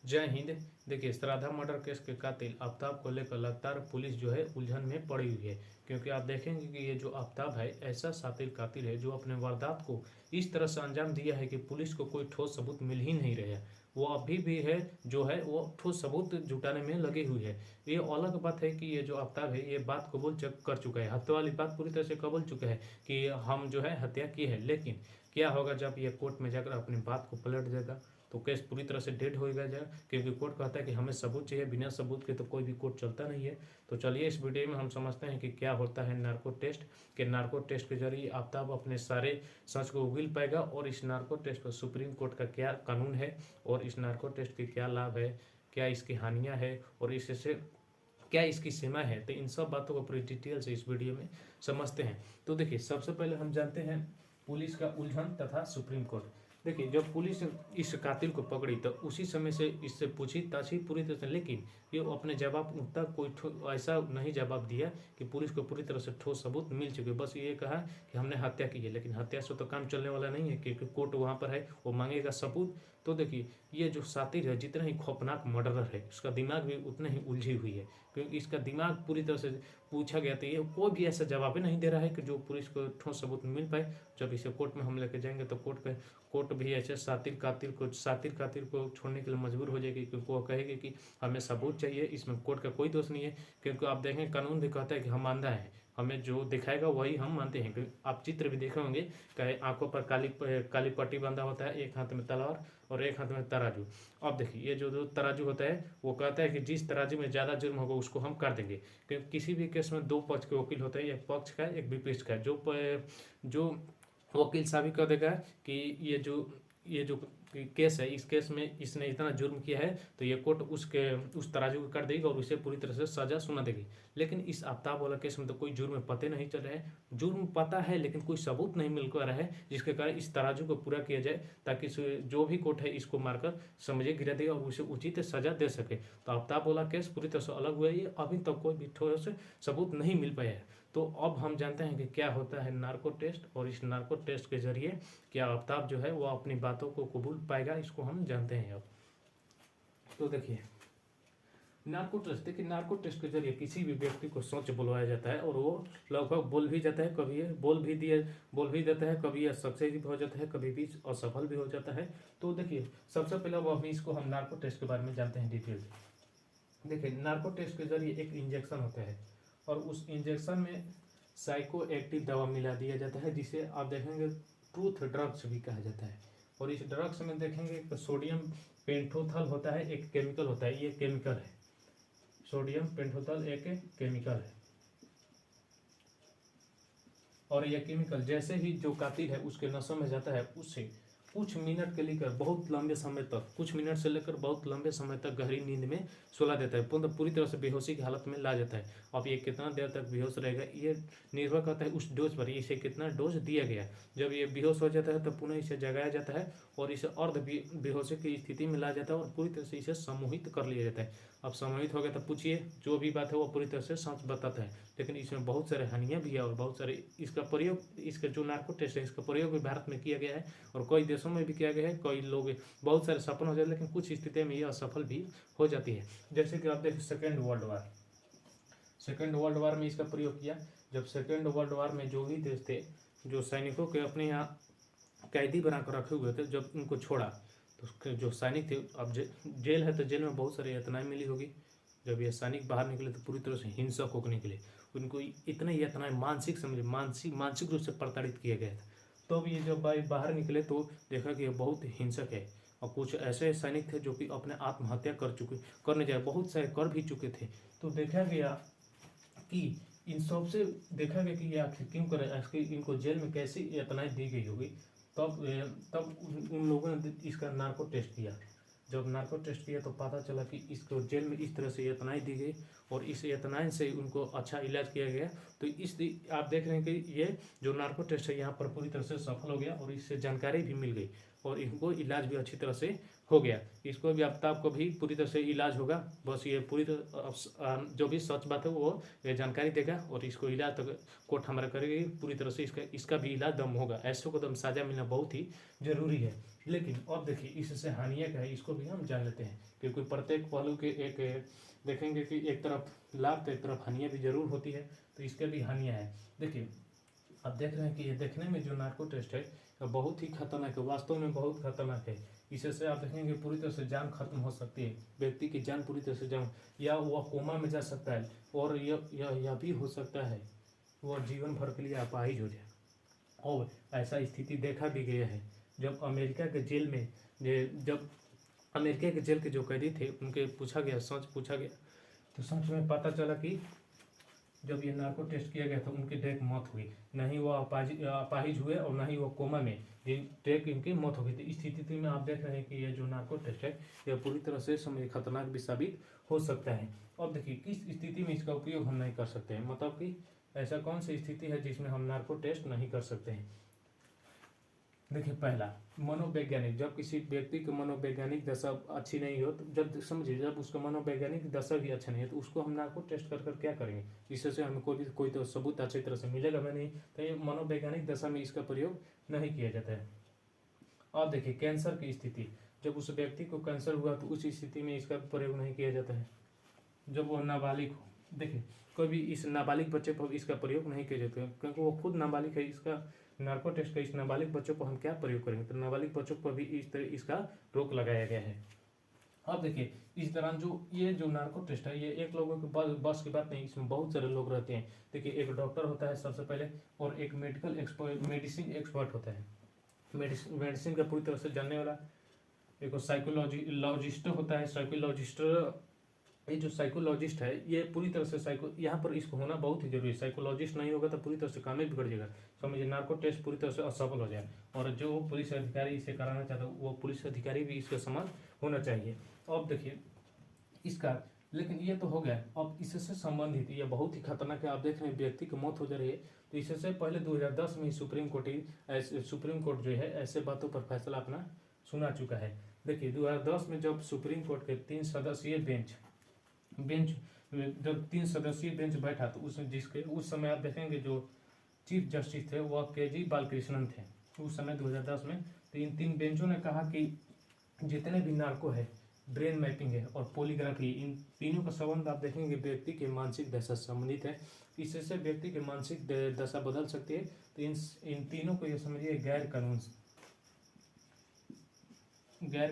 जय हिंद। देखिए, श्राद्धा murder case के कातिल आफ्ताब को लेकर लगातार पुलिस जो है उलझन में पड़ी हुई है, क्योंकि आप देखेंगे कि ये जो आफ्ताब है ऐसा शातिर कातिल है जो अपने वारदात को इस तरह से अंजाम दिया है कि पुलिस को कोई ठोस सबूत मिल ही नहीं रहा है। वो अभी भी है जो है वो ठोस सबूत जुटाने में लगी हुई है। ये अलग बात है कि ये जो आफ्ताब है ये बात कबूल कर चुका है, हत्या वाली बात पूरी तरह से कबूल चुका है कि हम जो है हत्या की है। लेकिन क्या होगा जब ये कोर्ट में जाकर अपनी बात को पलट देगा, तो केस पूरी तरह से डेड हो जाएगा, क्योंकि कोर्ट कहता है कि हमें सबूत चाहिए, बिना सबूत के तो कोई भी कोर्ट चलता नहीं है। तो चलिए इस वीडियो में हम समझते हैं कि क्या होता है नार्को टेस्ट, के नार्को टेस्ट के जरिए आफ्ताब अपने सारे सच को उगल पाएगा, और इस नार्को टेस्ट पर सुप्रीम कोर्ट का क्या कानून है, और इस नार्को टेस्ट के क्या लाभ है, क्या इसकी हानियाँ है, और इससे क्या इसकी सीमा है। तो इन सब बातों को पूरी डिटेल से इस वीडियो में समझते हैं। तो देखिए, सबसे पहले हम जानते हैं पुलिस का उलझन तथा सुप्रीम कोर्ट। देखिए, जब पुलिस इस कातिल को पकड़ी तो उसी समय से इससे पूछी ताछी पूरी तरह से, लेकिन ये अपने जवाब तक कोई ऐसा नहीं जवाब दिया कि पुलिस को पूरी तरह से ठोस सबूत मिल चुके। बस ये कहा कि हमने हत्या की है, लेकिन हत्या से तो काम चलने वाला नहीं है, क्योंकि कोर्ट वहाँ पर है, वो मांगेगा सबूत। तो देखिए, ये जो सातिर है जितना ही खौफनाक मर्डरर है, उसका दिमाग भी उतना ही उलझी हुई है, क्योंकि इसका दिमाग पूरी तरह से पूछा गया तो ये कोई भी ऐसा जवाब ही नहीं दे रहा है कि जो पुलिस को ठोस सबूत मिल पाए। जब इसे कोर्ट में हम लेके जाएंगे तो कोर्ट भी ऐसे सातिर कातिल को छोड़ने के लिए मजबूर हो जाएगी, क्योंकि वो कहेगी कि हमें सबूत चाहिए, इसमें कोर्ट का कोई दोष नहीं है। क्योंकि आप देखें कानून भी कहता है कि हम अंधा है, हमें जो दिखाएगा वही हम मानते हैं। क्योंकि आप चित्र भी देखे होंगे कि आंखों पर काली पट्टी बंधा होता है, एक हाथ में तलवार और एक हाथ में तराजू। अब देखिए, ये जो तराजू होता है वो कहता है कि जिस तराजू में ज़्यादा जुर्म होगा उसको हम कर देंगे। क्योंकि किसी भी केस में दो पक्ष के वकील होते हैं, एक पक्ष का एक विपक्ष का। जो वकील साबित कर देगा कि ये जो केस है, इस केस में इसने इतना जुर्म किया है, तो ये कोर्ट उस तराजू को कर देगी और उसे पूरी तरह से सजा सुना देगी। लेकिन इस आफ्ताब वाला केस में तो कोई जुर्म पते नहीं चल रहा है, जुर्म पता है लेकिन कोई सबूत नहीं मिल पा रहा है, जिसके कारण इस तराजू को पूरा किया जाए, ताकि जो भी कोर्ट है इसको मारकर समझे गिरा देगा और उसे उचित सजा दे सके। तो आफ्ताब वाला केस पूरी तरह से अलग हुआ है, अभी तक कोई भी ठोस सबूत नहीं मिल पाया है। तो अब हम जानते हैं कि क्या होता है नार्को टेस्ट, और इस नार्को टेस्ट के जरिए क्या आफ्ताब जो है वो अपनी बातों को कबूल पाएगा, इसको हम जानते हैं अब। तो देखिए, नार्को टेस्ट के जरिए किसी भी व्यक्ति को सच बुलवाया जाता है, और वो लगभग बोल भी जाता है, कभी ये बोल भी देता है, कभी यह सक्सेस भी हो जाता है, कभी भी असफल भी हो जाता है। तो देखिए, सबसे पहले वो अभी इसको हम नार्को टेस्ट के बारे में जानते हैं डिटेल से। देखिए, नार्को टेस्ट के जरिए एक इंजेक्शन होता है, और उस इंजेक्शन में साइको एक्टिव दवा मिला दिया जाता है, जिसे आप देखेंगे ट्रूथ ड्रग्स भी कहा जाता है। और इस ड्रग्स में देखेंगे तो सोडियम पेंटोथल होता है, एक केमिकल होता है, ये केमिकल है, सोडियम पेंटोथल एक केमिकल है। और यह केमिकल जैसे ही जो कातिल है उसके नसों में जाता है, उससे कुछ मिनट के लेकर बहुत लंबे समय तक, कुछ मिनट से लेकर बहुत लंबे समय तक गहरी नींद में सुला देता है, पूरी तरह से बेहोशी की हालत में ला जाता है। अब ये कितना देर तक बेहोश रहेगा ये निर्भर करता है उस डोज पर, इसे कितना डोज दिया गया। जब ये बेहोश हो जाता है तो पुनः इसे जगाया जाता है और इसे अर्ध बेहोशी की स्थिति में ला जाता है, और पूरी तरह से इसे सम्मोहित कर लिया जाता है। अब सम्मोहित हो गया तो पूछिए, जो भी बात है वो पूरी तरह से सच बताता है, लेकिन इसमें बहुत सारे हानियाँ भी है, और बहुत सारे इसका प्रयोग, इसका जो नार्को टेस्ट है इसका प्रयोग भी भारत में किया गया है, और कई देशों में भी किया गया है। कई लोग बहुत सारे सफल हो जाते हैं, लेकिन कुछ स्थिति में ये असफल भी हो जाती है। जैसे कि आप देखिए सेकेंड वर्ल्ड वार में इसका प्रयोग किया। जब सेकेंड वर्ल्ड वार में जो भी देश थे जो सैनिकों के अपने यहाँ कैदी बनाकर रखे हुए थे, जब उनको छोड़ा तो जो सैनिक थे, अब जेल है तो जेल में बहुत सारी यातनाएं मिली होगी। जब ये सैनिक बाहर निकले तो पूरी तरह से हिंसक होकर निकले, उनको इतने यातनाएं मानसिक रूप से प्रताड़ित किया गया था। तो अब ये जब बाहर निकले तो देखा कि ये बहुत हिंसक है, और कुछ ऐसे सैनिक थे जो कि अपने आत्महत्या करने जाए, बहुत सारे कर भी चुके थे। तो देखा गया कि इन सब से देखा गया कि ये आखिर क्यों करे, आखिर इनको जेल में कैसी यातनाएं दी गई होगी। तब उन लोगों ने इसका नार्को टेस्ट किया। जब नार्को टेस्ट किया तो पता चला कि इसको जेल में इस तरह से यातनाएं दी गई, और इस यातनाएं से उनको अच्छा इलाज किया गया। तो इस आप देख रहे हैं कि ये जो नार्को टेस्ट है यहाँ पर पूरी तरह से सफल हो गया, और इससे जानकारी भी मिल गई। और इनको इलाज भी अच्छी तरह से हो गया। इसको भी आफ्ताब को भी पूरी तरह से इलाज होगा। बस ये पूरी तरह जो भी सच बात है वो ये जानकारी देगा और इसको इलाज तक कोर्ट हमारा करेगी पूरी तरह से। इसका भी इलाज दम होगा। ऐसे को दम साजा मिलना बहुत ही जरूरी है। लेकिन अब देखिए इससे हानियाँ क्या है इसको भी हम जान लेते हैं, क्योंकि प्रत्येक पहलू के एक देखेंगे कि एक तरफ लाभ तो एक तरफ हानियाँ भी जरूर होती है। तो इसके भी हानियाँ हैं। देखिए आप देख रहे हैं कि ये देखने में जो नार्को टेस्ट है बहुत ही खतरनाक है, वास्तव में बहुत खतरनाक है। इससे आप देखेंगे पूरी तरह से जान खत्म हो सकती है, व्यक्ति की जान पूरी तरह से जान, या वह कोमा में जा सकता है, और यह भी हो सकता है वह जीवन भर के लिए अपाहिज हो जाए। और ऐसा स्थिति देखा भी गया है। जब अमेरिका के जेल में जब अमेरिका के जेल के जो कैदी थे उनके पूछा गया, सच पूछा गया, तो सच में पता चला कि जब ये नार्को टेस्ट किया गया तो उनकी डायरेक्ट मौत हुई। न ही वो अपाहिज हुए और न ही वो कोमा में, डायरेक्ट इनकी मौत हो गई। तो इस स्थिति में आप देख रहे हैं कि ये जो नार्को टेस्ट है यह पूरी तरह से समय खतरनाक भी साबित हो सकता है। अब देखिए किस स्थिति में इसका उपयोग हम नहीं कर सकते हैं, मतलब कि ऐसा कौन सी स्थिति है जिसमें हम नार्को टेस्ट नहीं कर सकते हैं। देखिए पहला, मनोवैज्ञानिक, जब किसी व्यक्ति की मनोवैज्ञानिक दशा अच्छी नहीं हो, तो जब समझिए जब उसका मनोवैज्ञानिक दशा भी अच्छा नहीं है तो उसको हम नार्को टेस्ट कर क्या करेंगे, इससे हमें कोई तो सबूत अच्छी तरह से मिलेगा मैं नहीं, तो ये मनोवैज्ञानिक दशा में इसका प्रयोग नहीं किया जाता है। अब देखिए कैंसर की स्थिति, जब उस व्यक्ति को कैंसर हुआ तो उस स्थिति में इसका प्रयोग नहीं किया जाता है। जब वो नाबालिग हो, देखिए कोई भी इस नाबालिग बच्चे पर इसका प्रयोग नहीं किया जाता है, क्योंकि वो खुद नाबालिग है। इसका नार्को टेस्ट का इस नाबालिग बच्चों पर हम क्या प्रयोग करेंगे, तो नाबालिग बच्चों पर भी इस तरह इसका रोक लगाया गया है। अब देखिए इस दौरान ये जो नार्को टेस्ट है ये एक लोगों के बस की बात नहीं, इसमें बहुत सारे लोग रहते हैं। देखिए एक डॉक्टर होता है सबसे पहले, और एक मेडिसिन एक्सपर्ट होता है, मेडिसिन का पूरी तरह से जानने वाला। एक साइकोलॉजिस्ट होता है, साइकोलॉजिस्ट, ये जो साइकोलॉजिस्ट है ये पूरी तरह से यहाँ पर इसको होना बहुत ही जरूरी है। साइकोलॉजिस्ट नहीं होगा तो पूरी तरह से काम ही बिगड़ जाएगा। समझिए नार्को टेस्ट पूरी तरह से असफल हो जाए, और जो पुलिस अधिकारी इसे कराना चाहता है वो पुलिस अधिकारी भी इसके समान होना चाहिए। अब देखिए इसका, लेकिन ये तो हो गया। अब इससे संबंधित ये बहुत ही खतरनाक है। आप देख रहे हैं व्यक्ति की मौत हो जा रही है, तो इससे पहले 2010 में सुप्रीम कोर्ट जो है ऐसे बातों पर फैसला अपना सुना चुका है। देखिए 2010 में जब सुप्रीम कोर्ट के 3 सदस्यीय बेंच जब 3 सदस्यीय बेंच बैठा तो उस समय आप देखेंगे जो चीफ जस्टिस थे वह के.जी. बालकृष्णन थे उस समय 2010 में। तो इन 3 बेंचों ने कहा कि जितने भी नार्को है, ब्रेन मैपिंग है और पॉलीग्राफी, इन तीनों का संबंध आप देखेंगे व्यक्ति के मानसिक दशा से संबंधित है। इससे व्यक्ति की मानसिक दशा बदल सकती है। तो इन तीनों को ये समझिए गैर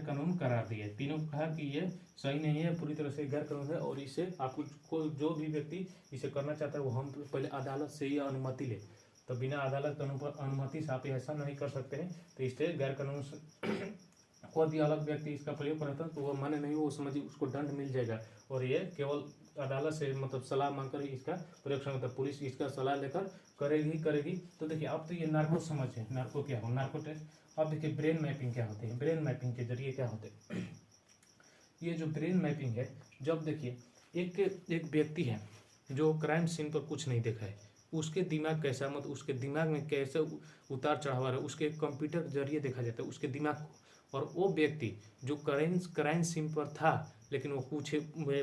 कानून करार दिए। तीनों को कहा कि ये सही नहीं है, पूरी तरह से गैर कानून है, और इसे आपको जो भी व्यक्ति इसे करना चाहता है वो हम पहले अदालत से ही अनुमति ले। तो बिना अदालत अनुमति से आप ऐसा नहीं कर सकते हैं। तो इससे गैर कानून कोई भी अलग व्यक्ति इसका प्रयोग करता है तो वह माने नहीं, वो समझिए उसको दंड मिल जाएगा। और ये केवल अदालत से मतलब सलाह मांगकर ही इसका प्रयोग सकता है। पुलिस इसका सलाह लेकर करेगी। तो देखिए अब तो ये नार्को समझे, नार्को क्या हो, नार्को टेस्ट। अब देखिए ब्रेन मैपिंग क्या होती है, ब्रेन मैपिंग के जरिए क्या होते हैं। ये जो ब्रेन मैपिंग है, जब देखिए एक व्यक्ति है जो क्राइम सीन पर कुछ नहीं देखा है, उसके दिमाग कैसा, मतलब उसके दिमाग में कैसे उतार चढ़ाव है, उसके कंप्यूटर के जरिए देखा जाता है उसके दिमाग को। और वो व्यक्ति जो क्राइम सीन पर था लेकिन वो कुछ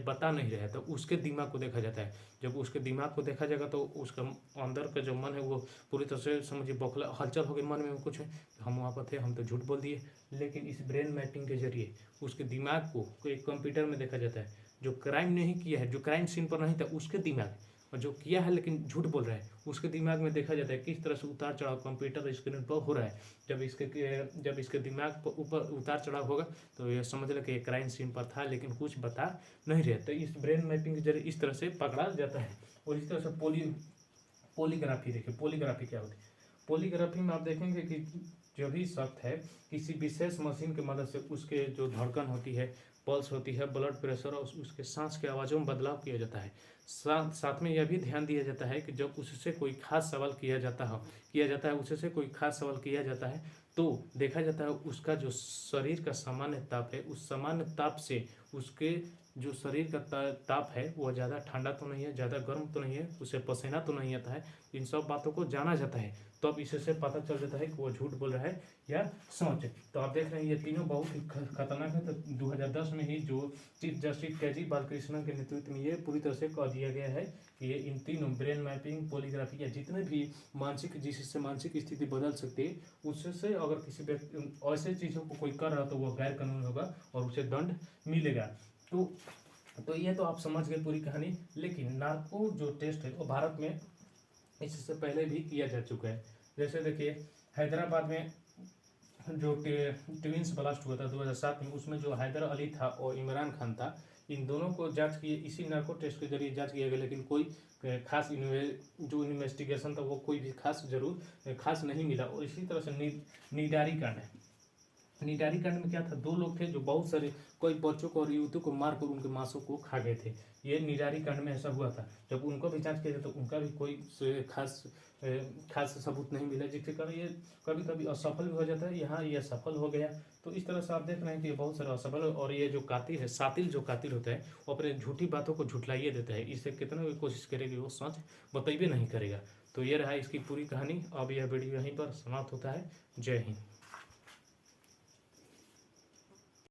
बता नहीं रहा था, उसके दिमाग को देखा जाता है। जब उसके दिमाग को देखा जाएगा तो उसका अंदर का जो मन है वो पूरी तरह से समझिए बौखला, हलचल हो गई मन में कुछ, हम वहाँ पर थे, हम तो झूठ बोल दिए। लेकिन इस ब्रेन मैपिंग के जरिए उसके दिमाग को एक कंप्यूटर में देखा जाता है। जो क्राइम नहीं किया है, जो क्राइम सीन पर नहीं था, उसके दिमाग, और जो किया है लेकिन झूठ बोल रहा है, उसके दिमाग में देखा जाता है किस तरह से उतार चढ़ाव कंप्यूटर स्क्रीन पर हो रहा है। जब इसके दिमाग पर ऊपर उतार चढ़ाव होगा तो ये समझ लो कि क्राइम सीन पर था लेकिन कुछ बता नहीं रहे। तो इस ब्रेन मैपिंग के जरिए इस तरह से पकड़ा जाता है। और इस तरह से पॉलीग्राफी, देखिए पॉलीग्राफी क्या होती है। पॉलीग्राफी में आप देखेंगे कि जो भी शख्स है किसी विशेष मशीन की मदद से उसके जो धड़कन होती है, पल्स होती है, ब्लड प्रेशर और उसके सांस के आवाज़ों में बदलाव किया जाता है। साथ में यह भी ध्यान दिया जाता है कि जब उससे कोई खास सवाल किया जाता है उससे कोई खास सवाल किया जाता है तो देखा जाता है उसका जो शरीर का सामान्य ताप है, उस सामान्य ताप से उसके जो शरीर का ताप है वह ज़्यादा ठंडा तो नहीं है, ज़्यादा गर्म तो नहीं है, उसे पसीना तो नहीं आता है, इन सब बातों को जाना जाता है। तो अब इससे पता चल जाता है कि वो झूठ बोल रहा है या सच। तो आप देख रहे हैं ये तीनों बहुत ही खतरनाक है। तो 2010 में ही जो चीफ जस्टिस KG बालकृष्णन के नेतृत्व में ये पूरी तरह से कह दिया गया है कि ये इन तीनों ब्रेन मैपिंग, पॉलीग्राफी या जितने भी मानसिक, जिससे मानसिक स्थिति बदल सकती है, उससे अगर किसी व्यक्ति ऐसे चीज़ों को कोई कर रहा तो वह गैर कानूनी होगा और उसे दंड मिलेगा। तो ये तो आप समझ गए पूरी कहानी। लेकिन नार्को जो टेस्ट है वो भारत में इससे पहले भी किया जा चुका है। जैसे देखिए हैदराबाद में जो ट्विंस ब्लास्ट हुआ था 2007 में, उसमें जो हैदर अली था और इमरान खान था, इन दोनों को जांच किए, इसी नार्को टेस्ट के जरिए जांच किया गया। लेकिन कोई खास जो इन्वेस्टिगेशन था वो कोई भी खास नहीं मिला। और इसी तरह से निडारी कांड है। निडारी कांड में क्या था, दो लोग थे जो बहुत सारे कोई बच्चों को और युवतियों को मारकर उनके मांसों को खा गए थे। ये निडारी कांड में ऐसा हुआ था। जब उनको भी जांच किया था तो उनका भी कोई खास सबूत नहीं मिला, जिसके कारण ये कभी कभी असफल भी हो जाता है। यहाँ ये सफल हो गया। तो इस तरह से आप देख रहे हैं कि ये बहुत सारे असफल। और ये जो कातिल है, जो कातिल होता है, वो अपने झूठी बातों को झुठलाइए देता है। इससे कितना भी कोशिश करेगी वो सच बतेबे नहीं करेगा। तो ये रहा इसकी पूरी कहानी। अब यह वीडियो यहीं पर समाप्त होता है। जय हिंद।